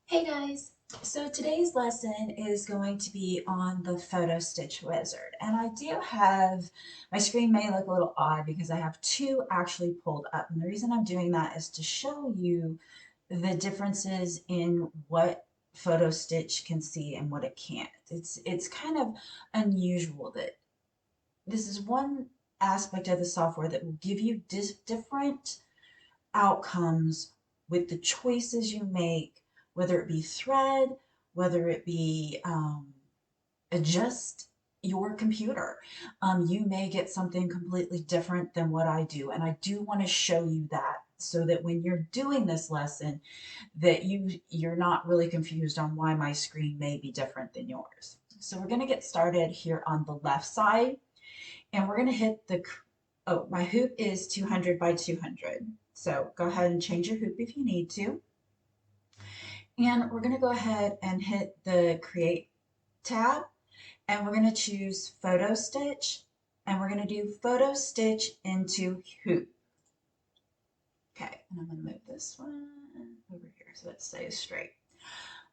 Hey guys! So today's lesson is going to be on the Photostitch wizard. And I do have, my screen may look a little odd because I have two actually pulled up. And the reason I'm doing that is to show you the differences in what Photostitch can see and what it can't. It's kind of unusual that this is one aspect of the software that will give you different outcomes with the choices you make, whether it be thread, whether it be adjust your computer. You may get something completely different than what I do, and I do want to show you that so that when you're doing this lesson that you're not really confused on why my screen may be different than yours. So we're going to get started here on the left side, and we're going to hit the, oh, my hoop is 200 by 200. So go ahead and change your hoop if you need to. And we're going to go ahead and hit the Create tab, and we're going to choose Photostitch, and we're going to do Photostitch into hoop. Okay, and I'm going to move this one over here so it stays straight.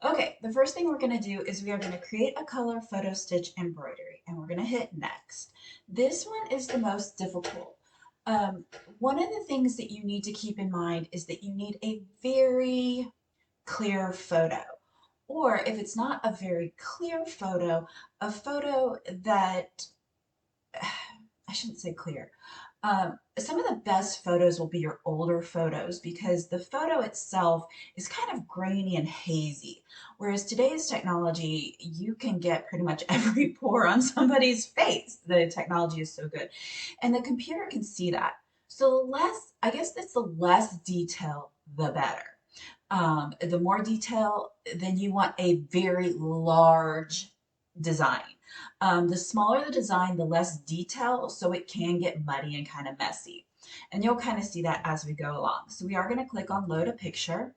Okay, the first thing we're going to do is we are going to create a color Photostitch embroidery, and we're going to hit next. This one is the most difficult. One of the things that you need to keep in mind is that you need a very clear photo. Or if it's not a very clear photo, a photo that, I shouldn't say clear. Some of the best photos will be your older photos because the photo itself is kind of grainy and hazy. Whereas today's technology, you can get pretty much every pore on somebody's face. The technology is so good. And the computer can see that. So the less, I guess that's the less detail, the better. The more detail, then you want a very large design. The smaller the design, the less detail, so it can get muddy and kind of messy. And you'll kind of see that as we go along. So we are going to click on Load a Picture.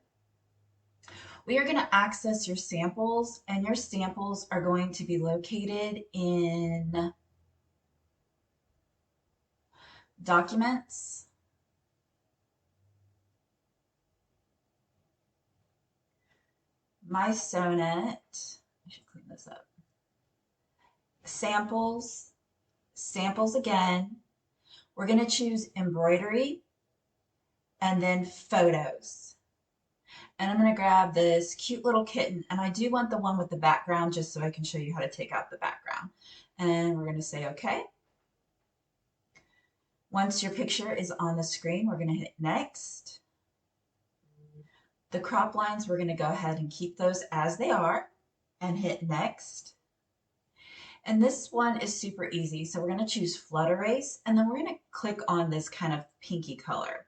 We are going to access your samples, and your samples are going to be located in Documents, mySewnet. I should clean this up. Samples, samples again. We're going to choose Embroidery and then Photos. And I'm going to grab this cute little kitten, and I do want the one with the background just so I can show you how to take out the background. And we're going to say OK. Once your picture is on the screen, we're going to hit Next. The crop lines, we're going to go ahead and keep those as they are and hit Next. And this one is super easy. So we're going to choose Flood Erase, and then we're going to click on this kind of pinky color.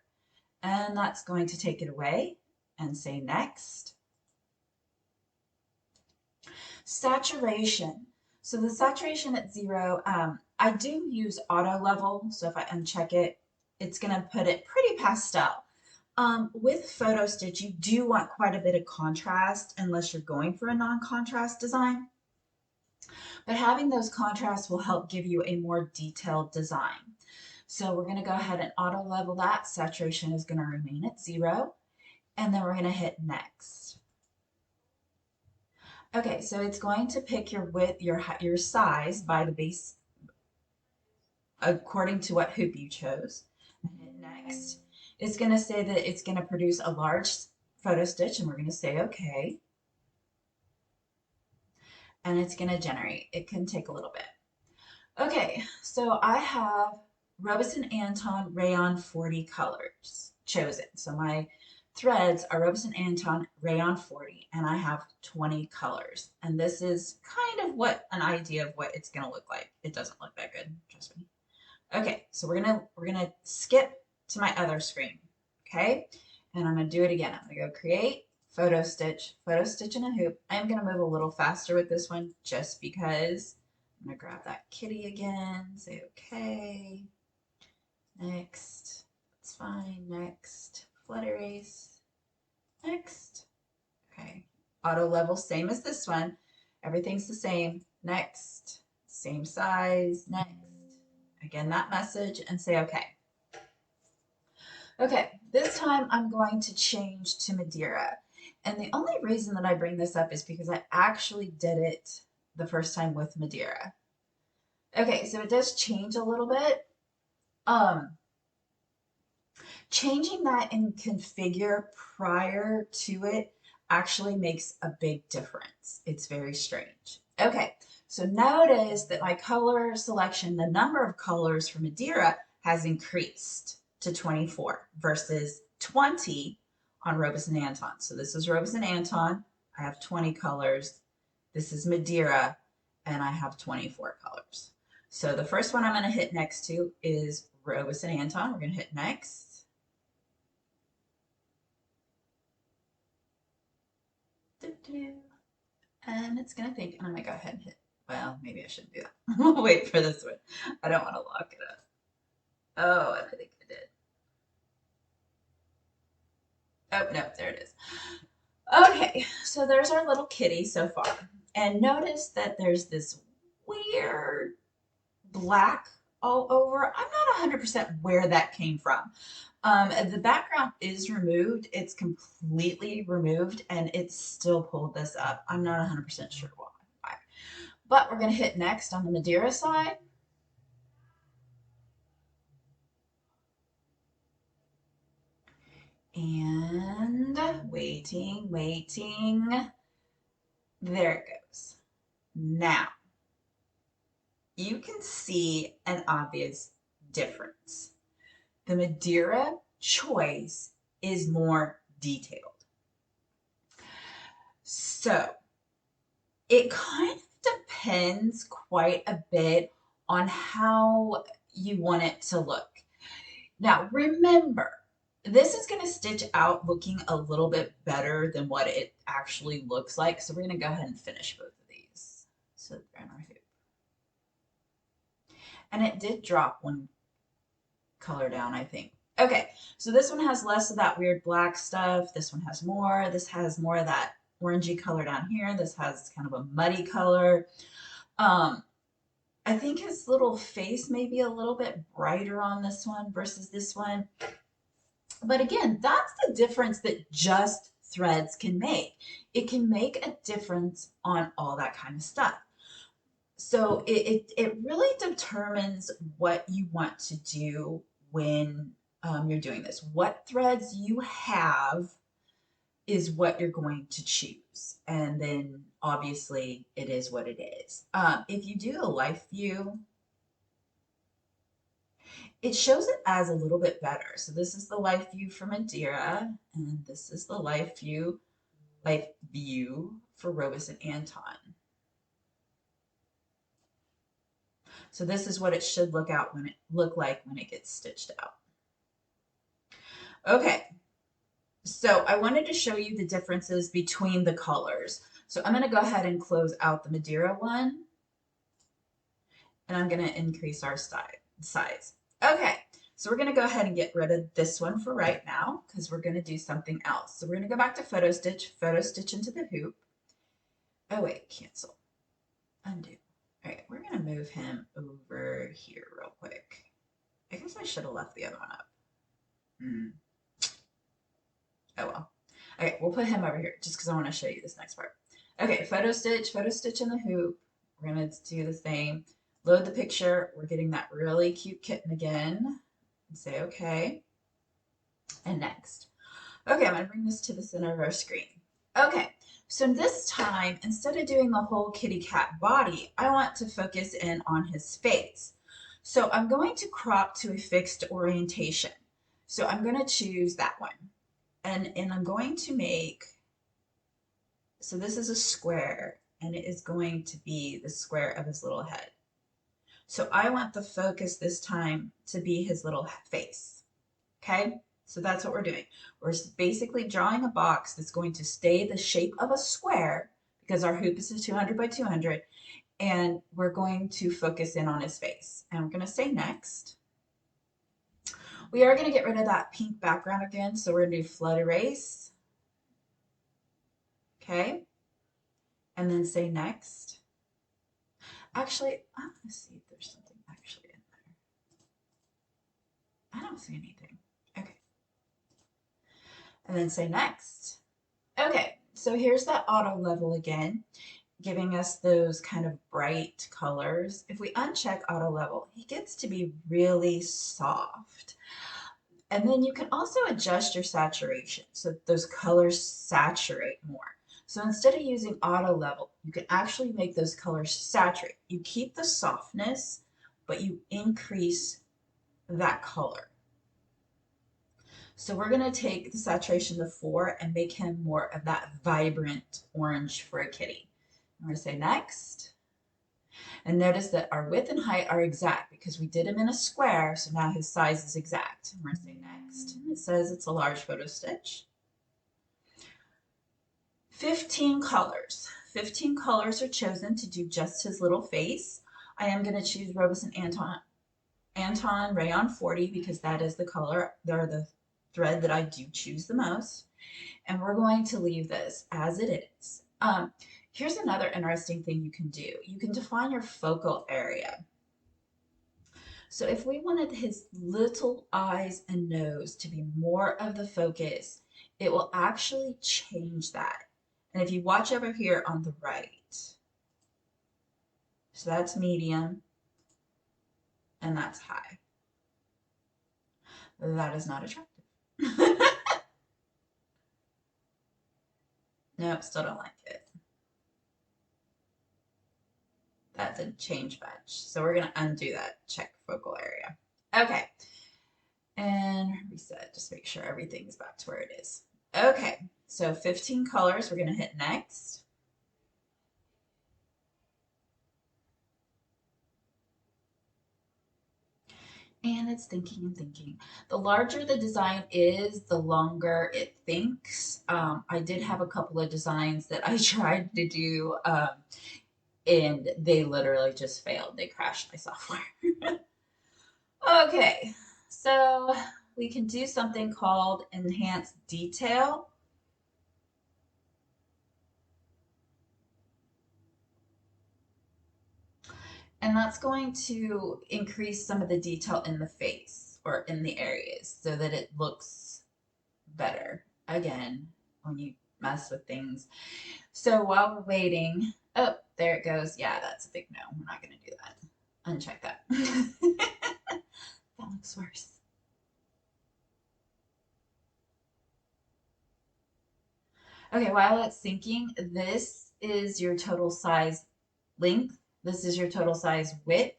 And that's going to take it away and say Next. Saturation. So the saturation at 0, I do use auto level. So if I uncheck it, it's going to put it pretty pastel. With Photostitch, you do want quite a bit of contrast unless you're going for a non-contrast design. But having those contrasts will help give you a more detailed design. So we're going to go ahead and auto level that. Saturation is going to remain at 0. And then we're going to hit Next. Okay, so it's going to pick your width, your size by the base according to what hoop you chose. And hit Next. It's going to say that it's going to produce a large Photostitch, and we're going to say OK. And it's going to generate. It can take a little bit. Okay, so I have Robeson Anton Rayon 40 colors chosen. So my threads are Robeson Anton Rayon 40, and I have 20 colors. And this is kind of what an idea of what it's going to look like. It doesn't look that good, trust me. Okay, so we're gonna skip to my other screen. Okay, and I'm gonna do it again. I'm gonna go Create, Photostitch, Photostitch in a hoop. I'm gonna move a little faster with this one just because. I'm gonna grab that kitty again, say OK. Next, that's fine. Next, Flood Erase. Next. Okay, auto level, same as this one. Everything's the same. Next, same size. Next. Again, that message and say OK. Okay, this time I'm going to change to Madeira. And the only reason that I bring this up is because I actually did it the first time with Madeira. Okay, so it does change a little bit. Um, Changing that in configure prior to it actually makes a big difference. It's very strange. Okay, so notice that my color selection, the number of colors for Madeira has increased to 24 versus 20 on Robeson Anton. So this is Robeson Anton. I have 20 colors. This is Madeira, and I have 24 colors. So the first one I'm going to hit next to is Robeson Anton. We're going to hit next. And it's going to think, and I'm going to go ahead and hit, well, maybe I shouldn't do that. We'll wait for this one. I don't want to lock it up. Oh, and I think I did. Oh, no, there it is. Okay, so there's our little kitty so far. And notice that there's this weird black all over. I'm not 100% where that came from. The background is removed. It's completely removed, and it's still pulled this up. I'm not 100% sure why. But we're going to hit next on the Madeira side. And waiting, waiting. There it goes. Now, you can see an obvious difference. The Madeira choice is more detailed. So, it kind of depends quite a bit on how you want it to look. Now, remember, this is going to stitch out looking a little bit better than what it actually looks like. So we're going to go ahead and finish both of these. So they're in our hoop. And it did drop one color down, I think. Okay, so this one has less of that weird black stuff. This one has more. This has more of that orangey color down here. This has kind of a muddy color. I think his little face may be a little bit brighter on this one versus this one. But again, that's the difference that just threads can make. It can make a difference on all that kind of stuff. So it really determines what you want to do when you're doing this. What threads you have is what you're going to choose. And then obviously it is what it is. If you do the life view, it shows it as a little bit better. So this is the life view for Madeira, and this is the life view for Robeson Anton. So this is what it should look like when it gets stitched out. Okay, so I wanted to show you the differences between the colors. So I'm going to go ahead and close out the Madeira one, and I'm going to increase our size. Okay, so we're going to go ahead and get rid of this one for right now because we're going to do something else. So we're going to go back to photo stitch into the hoop. Oh wait, cancel, undo. All right, we're going to move him over here real quick. I guess I should have left the other one up. Oh well. Okay, we'll put him over here just because I want to show you this next part. Okay, photo stitch in the hoop. We're going to do the same. Load the picture. We're getting that really cute kitten again. And say okay. And next. Okay, I'm going to bring this to the center of our screen. Okay, so this time, instead of doing the whole kitty cat body, I want to focus in on his face. So I'm going to crop to a fixed orientation. So I'm going to choose that one. And I'm going to make, so this is a square, and it is going to be the square of his little head. So I want the focus this time to be his little face. Okay, so that's what we're doing. We're basically drawing a box that's going to stay the shape of a square because our hoop is a 200 by 200, and we're going to focus in on his face. And we're going to say next. We are going to get rid of that pink background again, so we're going to do flood erase. Okay, and then say next. Actually, I'm going to see if there's something actually in there. I don't see anything. Okay. And then say next. Okay, so here's that auto level again, giving us those kind of bright colors. If we uncheck auto level, he gets to be really soft. And then you can also adjust your saturation so that those colors saturate more. So instead of using auto level, you can actually make those colors saturate. You keep the softness, but you increase that color. So we're going to take the saturation to 4 and make him more of that vibrant orange for a kitty. I'm going to say next. And notice that our width and height are exact because we did him in a square, so now his size is exact. I'm going to say next. It says it's a large photo stitch. 15 colors. 15 colors are chosen to do just his little face. I am going to choose Robison Anton Rayon 40 because that is the color, they're the thread that I do choose the most. And we're going to leave this as it is. Here's another interesting thing you can do. You can define your focal area. So if we wanted his little eyes and nose to be more of the focus, it will actually change that. And if you watch over here on the right, so that's medium and that's high. That is not attractive. Nope, still don't like it. That didn't change much. So we're gonna undo that, check focal area. Okay, and reset, just make sure everything's back to where it is. Okay, so 15 colors, we're gonna hit next. And it's thinking and thinking. The larger the design is, the longer it thinks. I did have a couple of designs that I tried to do, and they literally just failed. They crashed my software. Okay, so we can do something called enhance detail. And that's going to increase some of the detail in the face or in the areas so that it looks better. Again, when you mess with things. So while we're waiting, oh, there it goes. Yeah, that's a big no. We're not going to do that. Uncheck that. That looks worse. Okay, while it's syncing, this is your total size length. This is your total size width.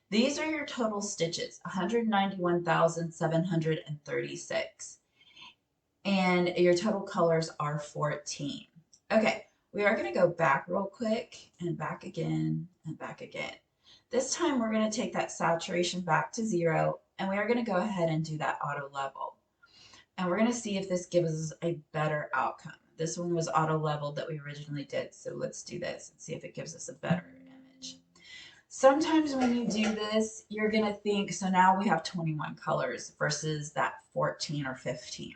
These are your total stitches, 191,736. And your total colors are 14. Okay, we are going to go back real quick and back again and back again. This time we're going to take that saturation back to 0 and we are going to go ahead and do that auto level. And we're going to see if this gives us a better outcome. This one was auto level that we originally did, so let's do this and see if it gives us a better image. Sometimes when you do this, you're going to think, so now we have 21 colors versus that 14 or 15.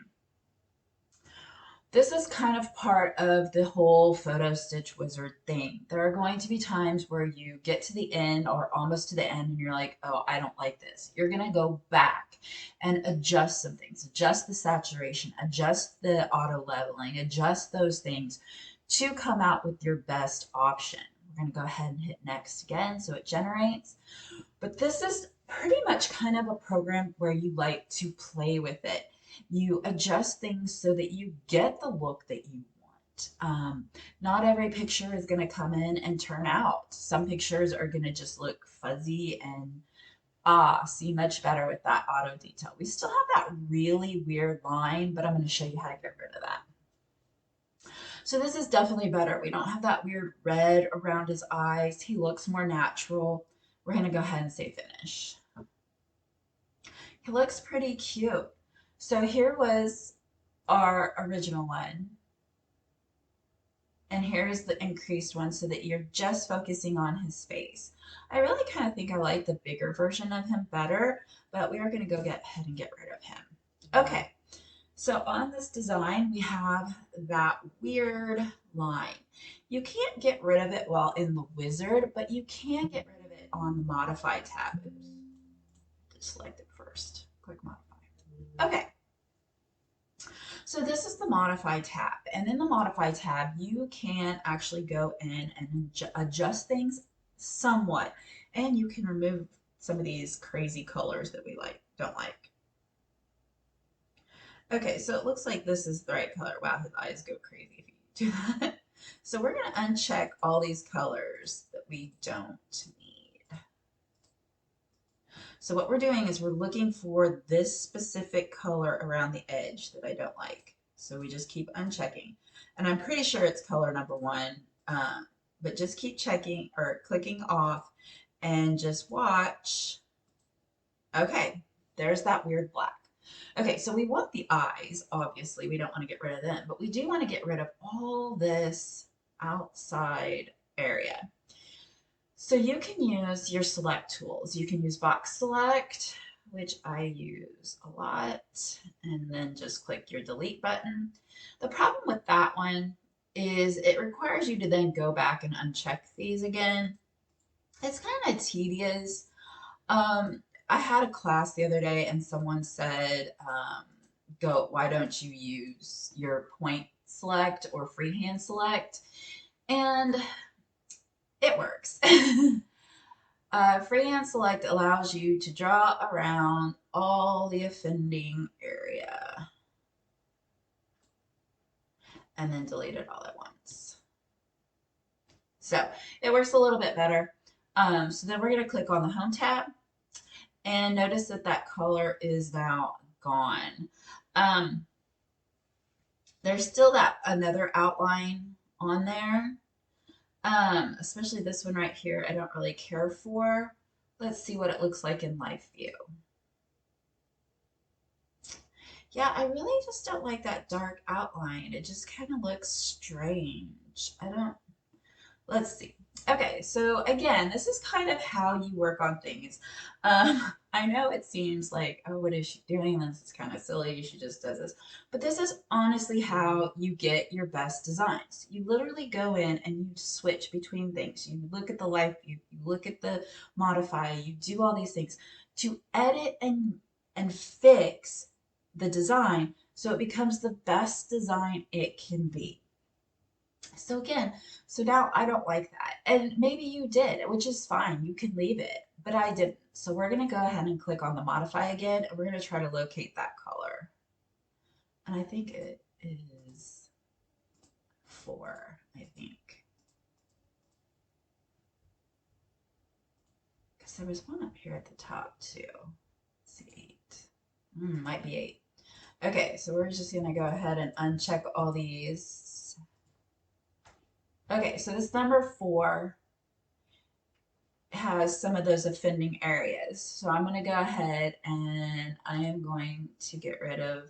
This is kind of part of the whole photo stitch wizard thing. There are going to be times where you get to the end or almost to the end and you're like, oh, I don't like this. You're going to go back and adjust some things, adjust the saturation, adjust the auto leveling, adjust those things to come out with your best option. We're going to go ahead and hit next again so it generates. But this is pretty much kind of a program where you like to play with it. You adjust things so that you get the look that you want. Not every picture is going to come in and turn out. Some pictures are going to just look fuzzy and see much better with that auto detail. We still have that really weird line, but I'm going to show you how to get rid of that. So this is definitely better. We don't have that weird red around his eyes. He looks more natural. We're going to go ahead and say finish. He looks pretty cute. So here was our original one. And here's the increased one so that you're just focusing on his face. I really kind of think I like the bigger version of him better, but we are going to go ahead and get rid of him. Okay, so on this design, we have that weird line. You can't get rid of it while in the wizard, but you can get rid of it on the modify tab. Oops. Just select it first. Click modify. Okay. So this is the Modify tab, and in the Modify tab, you can actually go in and adjust things somewhat, and you can remove some of these crazy colors that we don't like. Okay, so it looks like this is the right color. Wow, his eyes go crazy if you do that. So we're going to uncheck all these colors that we don't need. So what we're doing is we're looking for this specific color around the edge that I don't like. So we just keep unchecking. And I'm pretty sure it's color number 1, but just keep checking or clicking off and just watch. Okay, there's that weird black. Okay, so we want the eyes, obviously. We don't want to get rid of them, but we do want to get rid of all this outside area. So you can use your select tools. You can use box select, which I use a lot, and then just click your delete button. The problem with that one is it requires you to then go back and uncheck these again. It's kind of tedious. I had a class the other day and someone said, why don't you use your point select or freehand select? And it works. Freehand select allows you to draw around all the offending area and then delete it all at once. So it works a little bit better. So then we're going to click on the Home tab and notice that that color is now gone. There's still another outline on there. Especially this one right here, I don't really care for. Let's see what it looks like in live view. Yeah, I really just don't like that dark outline. It just kind of looks strange. Let's see. Okay, so again, this is kind of how you work on things. I know it seems like, oh, what is she doing? This is kind of silly. She just does this. But this is honestly how you get your best designs. You literally go in and you switch between things. You look at the live view, you look at the modify, you do all these things to edit and fix the design so it becomes the best design it can be. So again, so now I don't like that. And maybe you did, which is fine. You can leave it, but I didn't. So we're going to go ahead and click on the modify again, and we're going to try to locate that color. And I think it is 4, I think. Because there was one up here at the top too. Let's see, 8. Might be 8. Okay, so we're just going to go ahead and uncheck all these. Okay, so this number 4 has some of those offending areas. So I'm going to go ahead and I am going to get rid of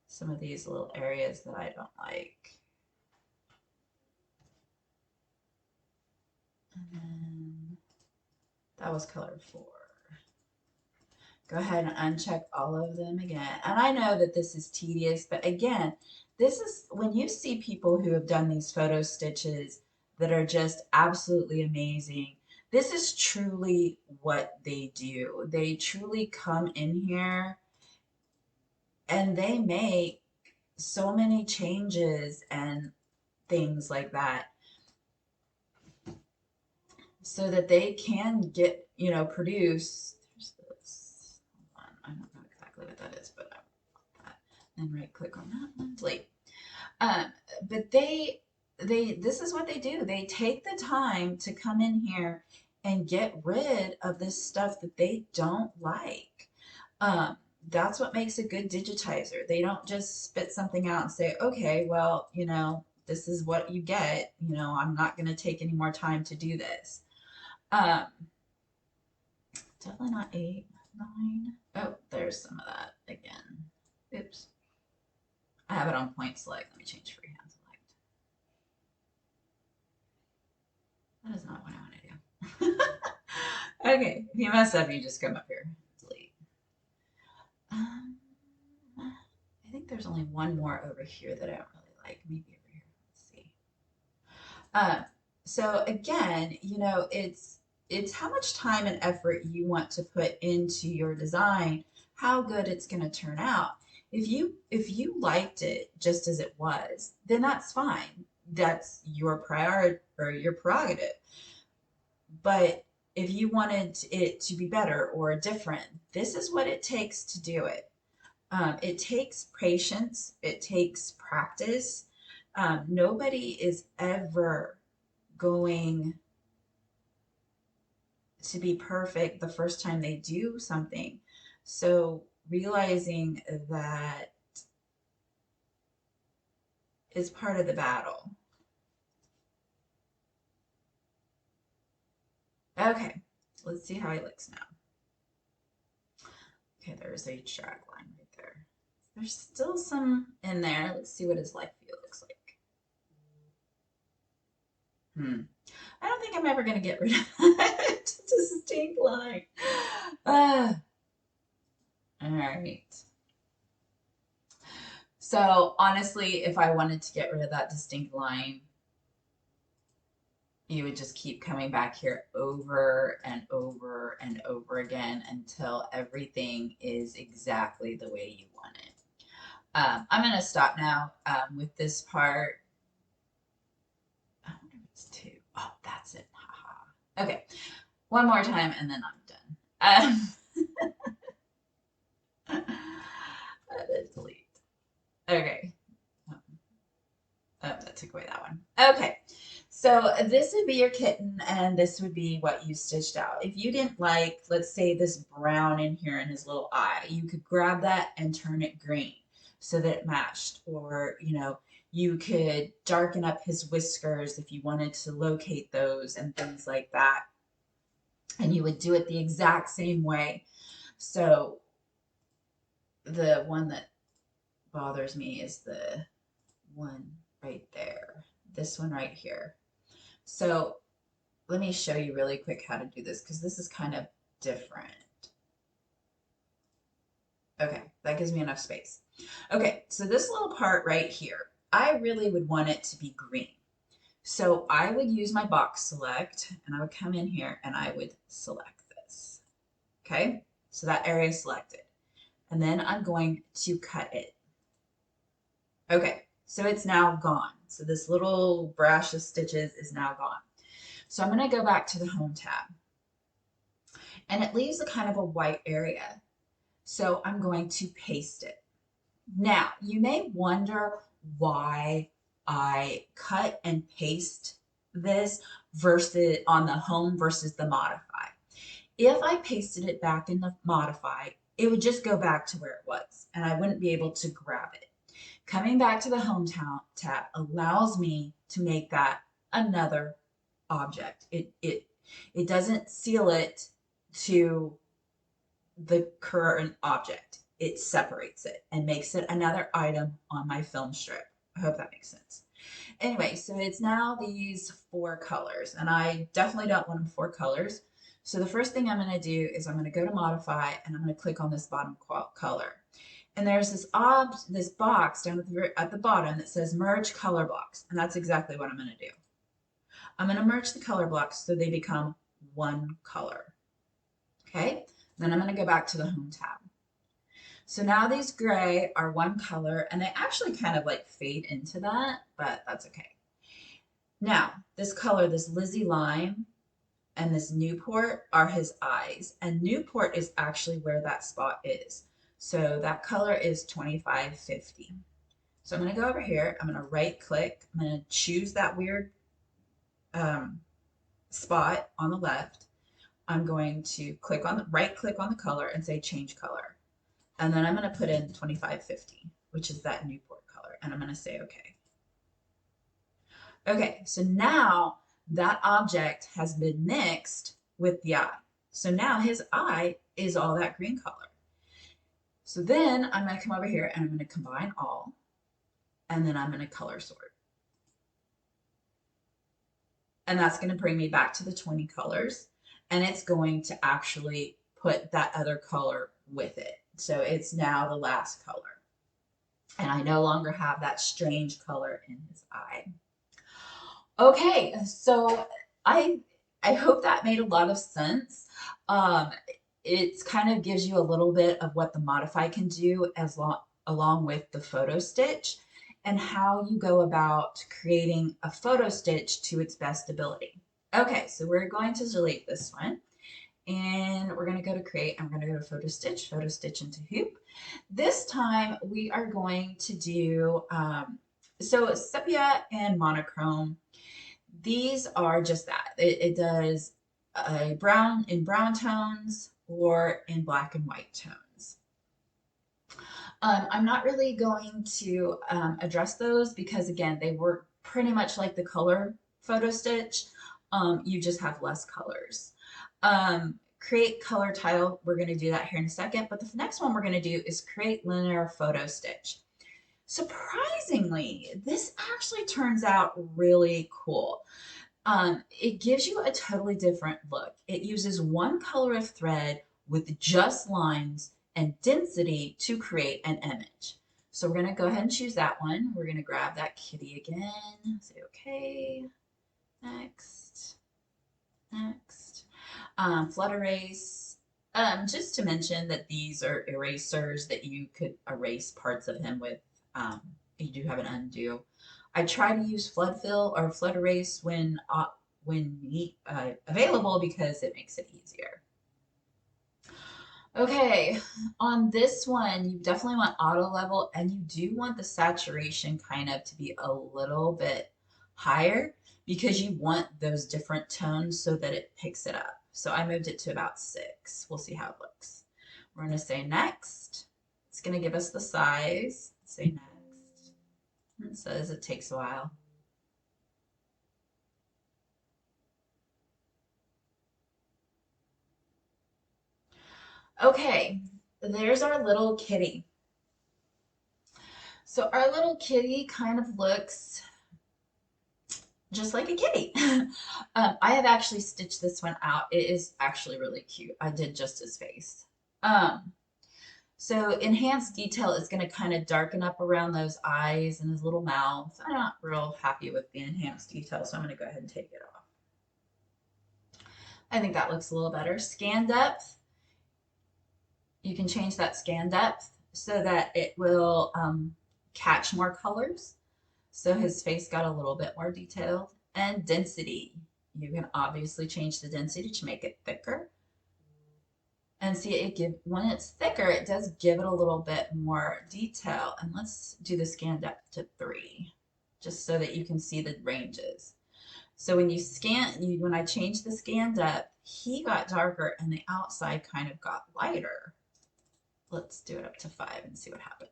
some of these little areas that I don't like. And then that was color 4. Go ahead and uncheck all of them again. And I know that this is tedious, but again, this is when you see people who have done these photo stitches that are just absolutely amazing. This is truly what they do. They truly come in here and they make so many changes and things like that so that they can get, produce. There's this. Hold on. I don't know exactly what that is, but I want that. Then right click on that one, delete. But this is what they do. They take the time to come in here and get rid of this stuff that they don't like. That's what makes a good digitizer. They don't just spit something out and say, okay, well, this is what you get. I'm not going to take any more time to do this. Definitely not 8, 9. Oh, there's some of that again. Oops. I have it on point select. Let me change freehand select. That is not what I want to do. Okay, if you mess up, you just come up here. Delete. I think there's only one more over here that I don't really like. Maybe over here. Let's see. So again, it's how much time and effort you want to put into your design, how good it's going to turn out. if you liked it just as it was, then that's fine. That's your priority or your prerogative. But if you wanted it to be better or different, this is what it takes to do it. It takes patience, it takes practice. Nobody is ever going to be perfect the first time they do something. So realizing that is part of the battle. Okay, let's see how he looks now. Okay, there's a drag line right there. There's still some in there. Let's see what his life view looks like. I don't think I'm ever going to get rid of that distinct line. All right. So honestly, if I wanted to get rid of that distinct line, you would just keep coming back here over and over and over again until everything is exactly the way you want it. I'm going to stop now with this part. I wonder if it's two. Oh, that's it. Haha. Okay, one more time and then I'm done. Delete. Okay. Oh, that took away that one. Okay. So this would be your kitten and this would be what you stitched out. If you didn't like, let's say this brown in here in his little eye, you could grab that and turn it green so that it matched. Or, you could darken up his whiskers if you wanted to locate those and things like that. And you would do it the exact same way. So the one that bothers me is the one right there. This one right here. So let me show you really quick how to do this because this is kind of different. Okay, that gives me enough space. Okay, so this little part right here, I really would want it to be green. So I would use my box select and I would come in here and I would select this. Okay, so that area is selected. And then I'm going to cut it. Okay, so it's now gone. So this little brush of stitches is now gone. So I'm going to go back to the Home tab. And it leaves a kind of a white area. So I'm going to paste it. Now, you may wonder why I cut and paste this versus on the Home versus the Modify. If I pasted it back in the Modify, it would just go back to where it was, and I wouldn't be able to grab it. Coming back to the Home tab allows me to make that another object. It doesn't seal it to the current object. It separates it and makes it another item on my film strip. I hope that makes sense. Anyway, so it's now these 4 colors, and I definitely don't want them 4 colors. So the first thing I'm going to do is I'm going to go to Modify, and I'm going to click on this bottom color. And there's this box down at the bottom that says Merge Color Blocks, and that's exactly what I'm going to do. I'm going to merge the color blocks so they become one color. Okay, then I'm going to go back to the Home tab. So now these gray are one color, and they actually kind of like fade into that, but that's okay. Now, this color, this Lizzie Lime and this Newport are his eyes, and Newport is actually where that spot is. So that color is 2550. So I'm going to go over here. I'm going to right click. I'm going to choose that weird spot on the left. I'm going to right click on the color and say change color. And then I'm going to put in 2550, which is that Newport color. And I'm going to say okay. Okay, so now that object has been mixed with the eye. So now his eye is all that green color. So then I'm going to come over here and I'm going to combine all, and then I'm going to color sort. And that's going to bring me back to the 20 colors, and it's going to actually put that other color with it. So it's now the last color. And I no longer have that strange color in his eye. Okay, so I hope that made a lot of sense. It kind of gives you a little bit of what the Modify can do along with the photo stitch and how you go about creating a photo stitch to its best ability. Okay, so we're going to delete this one and we're going to go to create. I'm going to go to photo stitch into hoop. This time we are going to do, so sepia and monochrome. These are just that. It does a brown in brown tones or in black and white tones. I'm not really going to address those because again, they work pretty much like the color photo stitch. You just have less colors. Create color tile, we're going to do that here in a second, but the next one we're going to do is create linear photo stitch. Surprisingly, this actually turns out really cool. It gives you a totally different look. It uses one color of thread with just lines and density to create an image. So we're going to go ahead and choose that one. We're going to grab that kitty again, say okay, next, next. Flood erase. Just to mention that these are erasers that you could erase parts of him with. You do have an undo. I try to use flood fill or flood erase when available because it makes it easier. Okay, on this one, you definitely want auto level and you do want the saturation kind of to be a little bit higher because you want those different tones so that it picks it up. So I moved it to about 6. We'll see how it looks. We're going to say next. It's going to give us the size. Say next. It says it takes a while. Okay, there's our little kitty. So our little kitty kind of looks just like a kitty. I have actually stitched this one out. It is actually really cute. I did just his face. So enhanced detail is going to kind of darken up around those eyes and his little mouth. I'm not real happy with the enhanced detail, so I'm going to go ahead and take it off. I think that looks a little better. Scan depth. You can change that scan depth so that it will catch more colors. So his face got a little bit more detailed. And density. You can obviously change the density to make it thicker. And see, when it's thicker, it does give it a little bit more detail. And let's do the scan depth to 3, just so that you can see the ranges. So when you when I changed the scan depth, he got darker and the outside kind of got lighter. Let's do it up to 5 and see what happens.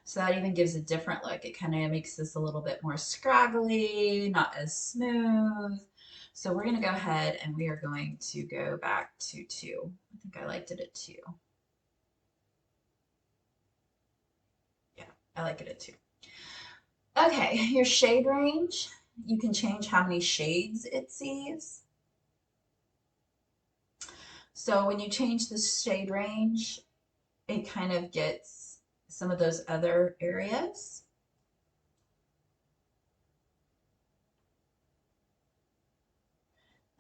So that even gives a different look. It kind of makes this a little bit more scraggly, not as smooth. So we're going to go ahead and we are going to go back to 2. I think I liked it at 2. Yeah, I like it at 2. Okay, your shade range. You can change how many shades it sees. So when you change the shade range, it kind of gets some of those other areas.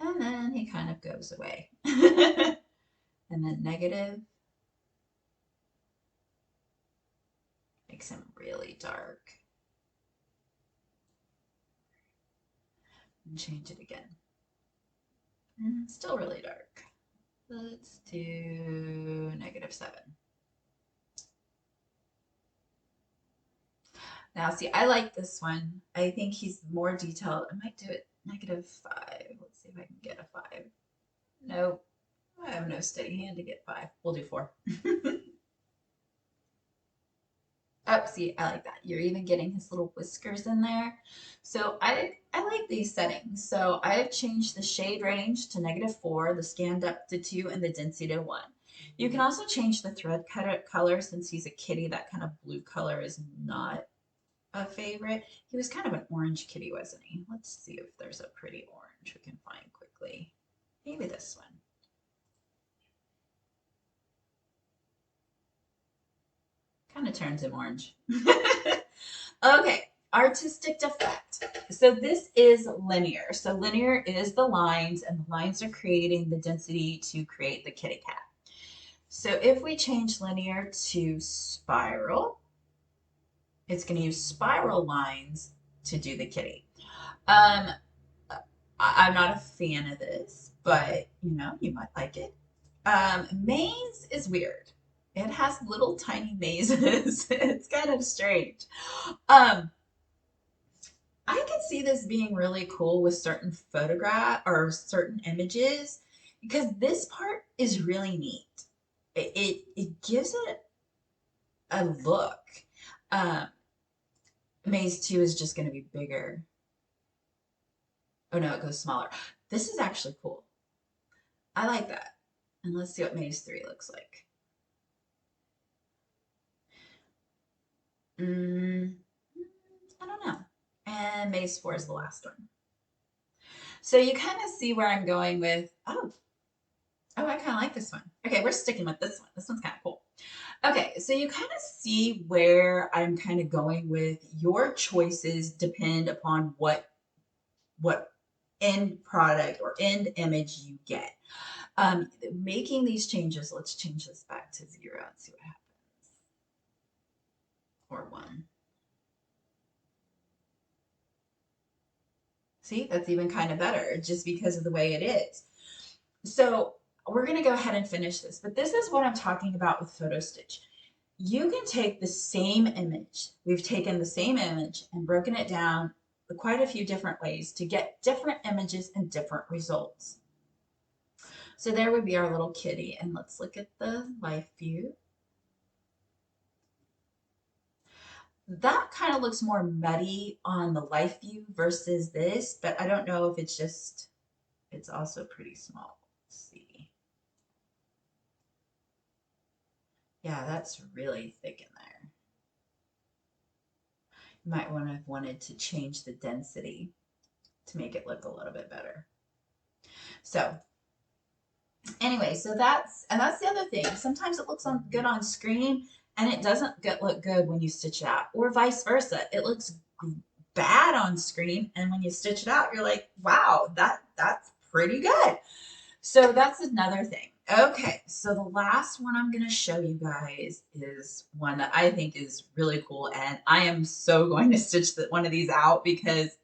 And then he kind of goes away. And then negative makes him really dark. And change it again. And it's still really dark. Let's do -7. Now, see, I like this one. I think he's more detailed. I might do it -5. Let's see if I can get a 5. Nope. I have no steady hand to get 5. We'll do 4. Oh, see, I like that. You're even getting his little whiskers in there. So I like these settings. So I have changed the shade range to -4, the scan depth to 2, and the density to 1. You can also change the thread color since he's a kitty. That kind of blue color is not a favorite. He was kind of an orange kitty, wasn't he? Let's see if there's a pretty orange we can find quickly. Maybe this one. Kind of turns him orange. Okay, artistic defect. So this is linear. So linear is the lines, and the lines are creating the density to create the kitty cat. So if we change linear to spiral, it's going to use spiral lines to do the kitty. Um, I'm not a fan of this, but you know, you might like it. Maze is weird. It has little tiny mazes. It's kind of strange. Um, I can see this being really cool with certain photograph or certain images because this part is really neat. It gives it a look. Um, Maze 2 is just going to be bigger. Oh no, it goes smaller. This is actually cool. I like that. And let's see what Maze 3 looks like. Mm, I don't know. And Maze 4 is the last one. So you kind of see where I'm going with, oh, I kind of like this one. Okay, we're sticking with this one. This one's kind of cool. Okay, so you kind of see where I'm kind of going with your choices depend upon what end product or end image you get. Making these changes, let's change this back to 0 and see what happens. Or 1. See, that's even kind of better just because of the way it is. So we're going to go ahead and finish this, but this is what I'm talking about with Photostitch. You can take the same image. We've taken the same image and broken it down quite a few different ways to get different images and different results. So there would be our little kitty, and let's look at the life view. That kind of looks more muddy on the life view versus this, but I don't know if it's just, it's also pretty small. Let's see. Yeah, that's really thick in there. You might want to have wanted to change the density to make it look a little bit better. So anyway, so that's the other thing. Sometimes it looks good on screen and it doesn't look good when you stitch it out, or vice versa. It looks bad on screen, and when you stitch it out, you're like, wow, that's pretty good. So that's another thing. Okay, so the last one I'm going to show you guys is one that I think is really cool, and I am so going to stitch one of these out because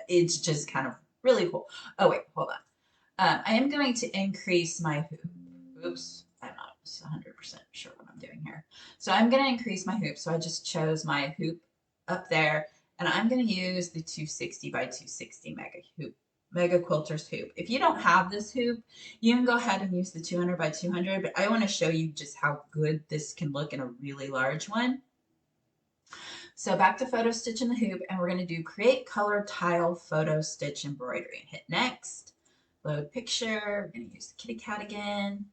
it's just kind of really cool. Oh wait, hold on. I am going to increase my hoop. Oops, I'm not 100% sure what I'm doing here. So I'm going to increase my hoop. So I just chose my hoop up there, and I'm going to use the 260 by 260 Mega Quilter's hoop. If you don't have this hoop, you can go ahead and use the 200 by 200, but I want to show you just how good this can look in a really large one. So back to photo stitch in the hoop, and we're going to do create color tile photo stitch embroidery and hit next. Load picture. We're going to use the kitty cat again.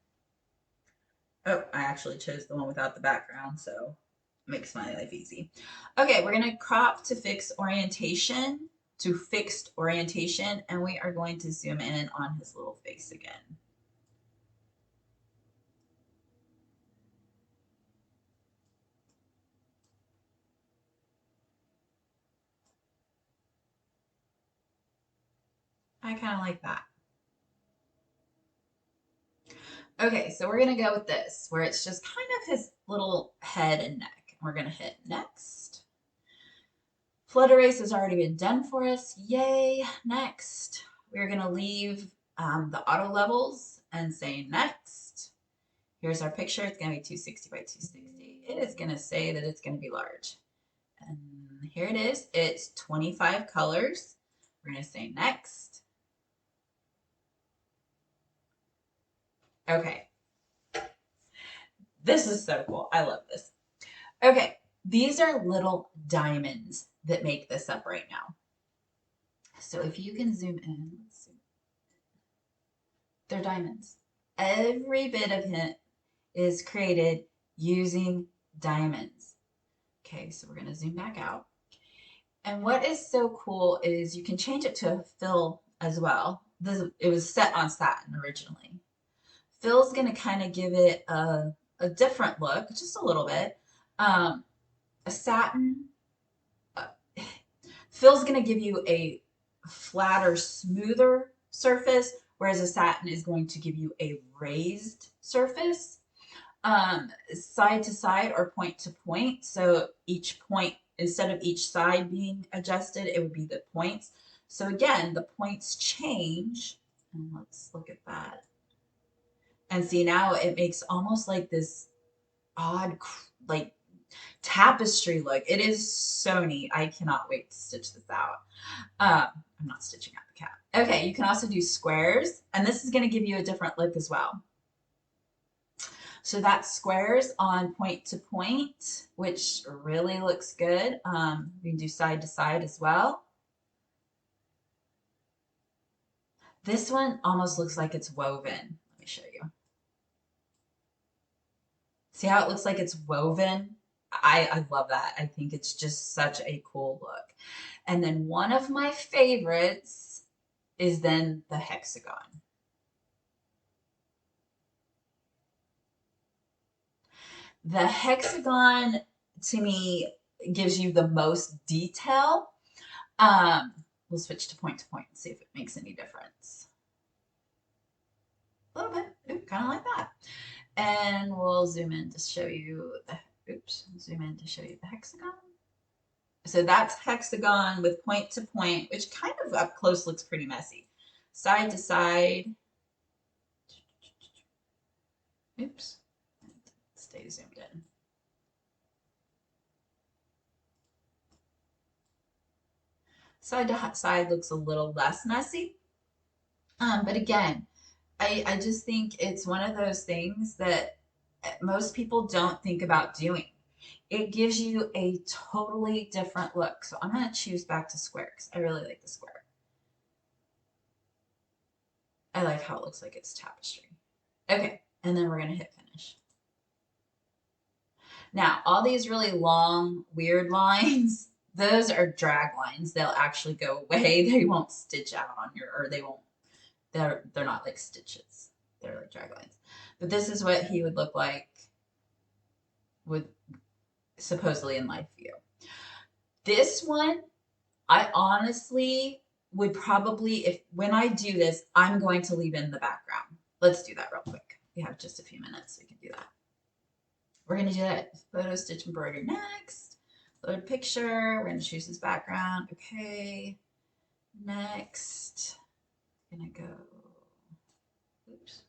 Oh, I actually chose the one without the background, so it makes my life easy. Okay, we're going to crop to fixed orientation, and we are going to zoom in on his little face again. I kind of like that. Okay, so we're going to go with this, where it's just kind of his little head and neck. We're going to hit next. Flood erase has already been done for us. Yay. Next. We're going to leave the auto levels and say next. Here's our picture. It's going to be 260 by 260. It is going to say that it's going to be large. And here it is. It's 25 colors. We're going to say next. Okay. This is so cool. I love this. Okay. These are little diamonds that make this up right now. So if you can zoom in, let's see. They're diamonds. Every bit of it is created using diamonds. Okay, so we're going to zoom back out. And what is so cool is you can change it to fill as well. It was set on satin originally. Fill's going to kind of give it a different look, just a little bit. A satin, Fill's going to give you a flatter, smoother surface, whereas a satin is going to give you a raised surface. side to side or point to point. So each point, instead of each side being adjusted, it would be the points. So again, the points change. And let's look at that. And see, now it makes almost like this odd, like tapestry look. It is so neat. I cannot wait to stitch this out. I'm not stitching out the cat. Okay, you can also do squares, and this is going to give you a different look as well. So that's squares on point to point, which really looks good. We can do side to side as well. This one almost looks like it's woven. Let me show you. See how it looks like it's woven? I love that. I think it's just such a cool look. And then one of my favorites is then the hexagon. The hexagon to me gives you the most detail. We'll switch to point and see if it makes any difference. A little bit, ooh, kind of like that. And we'll zoom in to show you the, zoom in to show you the hexagon. So that's hexagon with point to point, which kind of up close looks pretty messy. Side to side. Oops, stay zoomed in. Side to side looks a little less messy. But again, I just think it's one of those things that most people don't think about doing. It gives you a totally different look. So I'm going to choose back to square because I really like the square. I like how it looks like it's tapestry. Okay, and then we're going to hit finish. Now, all these really long, weird lines, those are drag lines. They'll actually go away. They won't stitch out on your, or they won't, they're not like stitches. They're like drag lines. But this is what he would look like with supposedly in live view. This one, I honestly would probably, if when I do this, I'm going to leave in the background. Let's do that real quick. We have just a few minutes, so we can do that. We're going to do that photo stitch embroidery next. Load picture. We're going to choose this background. Okay. Next. I'm going to go. Oops.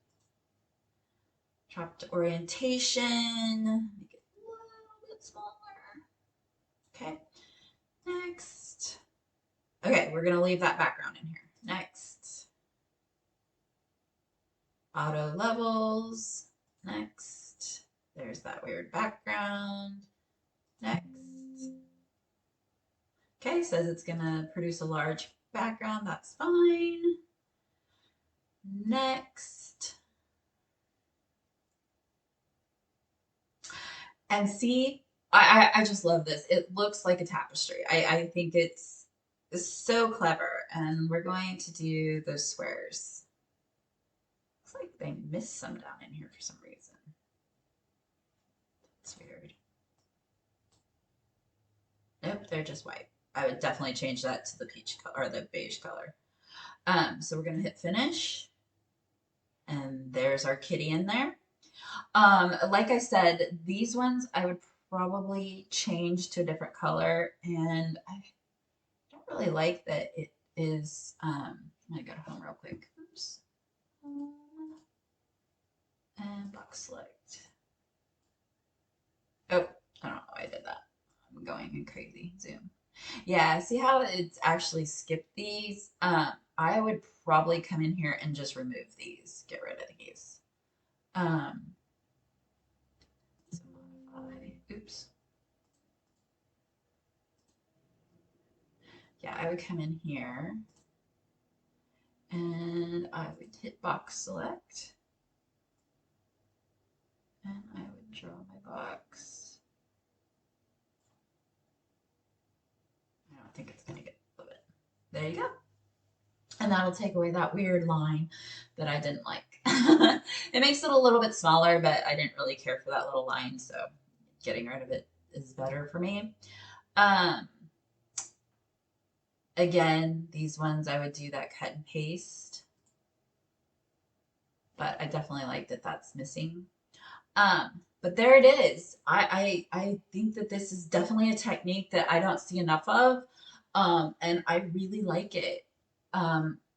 Drop to orientation. Make it a little bit smaller. Okay. Next. Okay, we're going to leave that background in here. Next. Auto levels. Next. There's that weird background. Next. Okay, says it's going to produce a large background. That's fine. Next. And see, I just love this. It looks like a tapestry. I think it's so clever. And we're going to do those squares. Looks like they missed some down in here for some reason. That's weird. Nope, they're just white. I would definitely change that to the peach color or the beige color. So we're gonna hit finish. And there's our kitty in there. Like I said, these ones I would probably change to a different color, and I don't really like that it is, I'm gonna go to home real quick. Oops. And box select. Oh, I don't know why I did that. I'm going crazy. Zoom. Yeah, see how it's actually skipped these? I would probably come in here and just remove these, get rid of these. So modify, oops. Yeah, I would come in here and I would hit box select and I would draw my box. I don't think it's gonna get a little bit. There you go. And that'll take away that weird line that I didn't like. It makes it a little bit smaller, but I didn't really care for that little line, so getting rid of it is better for me. Again, these ones I would do that cut and paste, but I definitely like that that's missing. But there it is. I think that this is definitely a technique that I don't see enough of. And I really like it.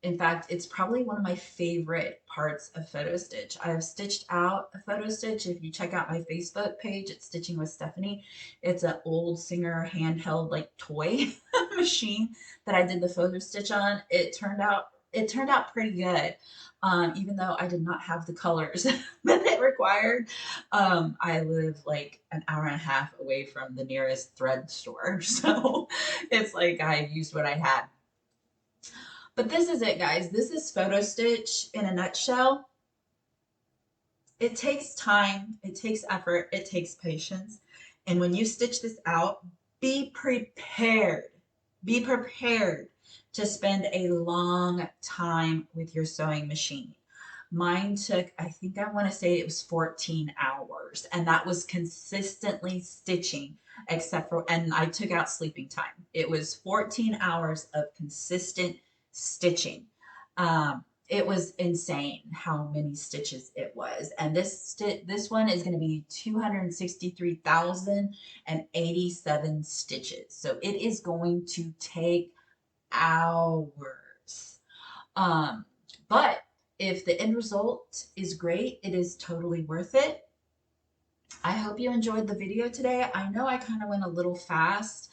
In fact, it's probably one of my favorite parts of Photo Stitch. I have stitched out a Photo Stitch. If you check out my Facebook page, it's Stitching with Stephanie. It's an old Singer handheld like toy machine that I did the Photo Stitch on. It turned out pretty good. Even though I did not have the colors that it required. I live like an hour and a half away from the nearest thread store. So it's like I used what I had. But this is it, guys. This is Photo Stitch in a nutshell. It takes time, it takes effort, it takes patience. And when you stitch this out, be prepared. Be prepared to spend a long time with your sewing machine. Mine took, I think I want to say it was 14 hours, and that was consistently stitching, except for, and I took out sleeping time. It was 14 hours of consistent stitching. It was insane how many stitches it was. And this one is going to be 263,087 stitches. So it is going to take hours. Um, but if the end result is great, it is totally worth it. I hope you enjoyed the video today. I know I kind of went a little fast.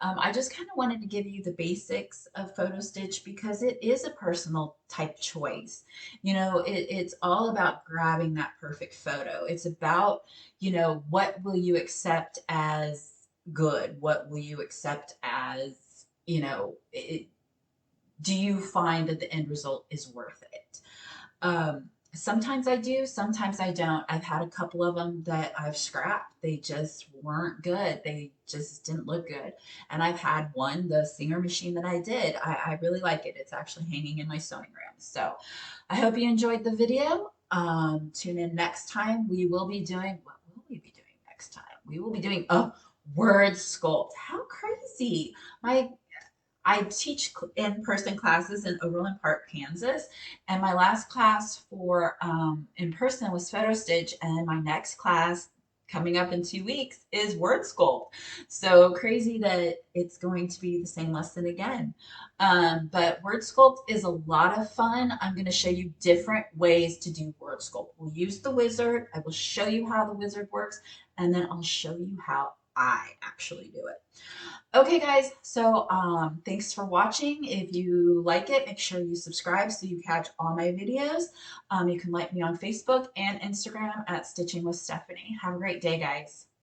I just kind of wanted to give you the basics of Photo Stitch because it is a personal type choice. It's all about grabbing that perfect photo. It's about, what will you accept as good? What will you accept as, do you find that the end result is worth it? Sometimes I do, sometimes I don't. I've had a couple of them that I've scrapped. They just weren't good. They just didn't look good. And I've had one, the Singer machine that I did. I really like it. It's actually hanging in my sewing room. So I hope you enjoyed the video. Tune in next time. What will we be doing next time? We will be doing a word sculpt. How crazy. I teach in-person classes in Overland Park, Kansas, and my last class for in person was Photo Stitch, and my next class coming up in 2 weeks is Word Sculpt. So crazy that it's going to be the same lesson again. But Word Sculpt is a lot of fun. I'm going to show you different ways to do Word Sculpt. We'll use the wizard. I will show you how the wizard works, and then I'll show you how I actually do it. Okay, guys, so thanks for watching. If you like it, make sure you subscribe so you catch all my videos. You can like me on Facebook and Instagram at Stitching with Stephanie. Have a great day, guys.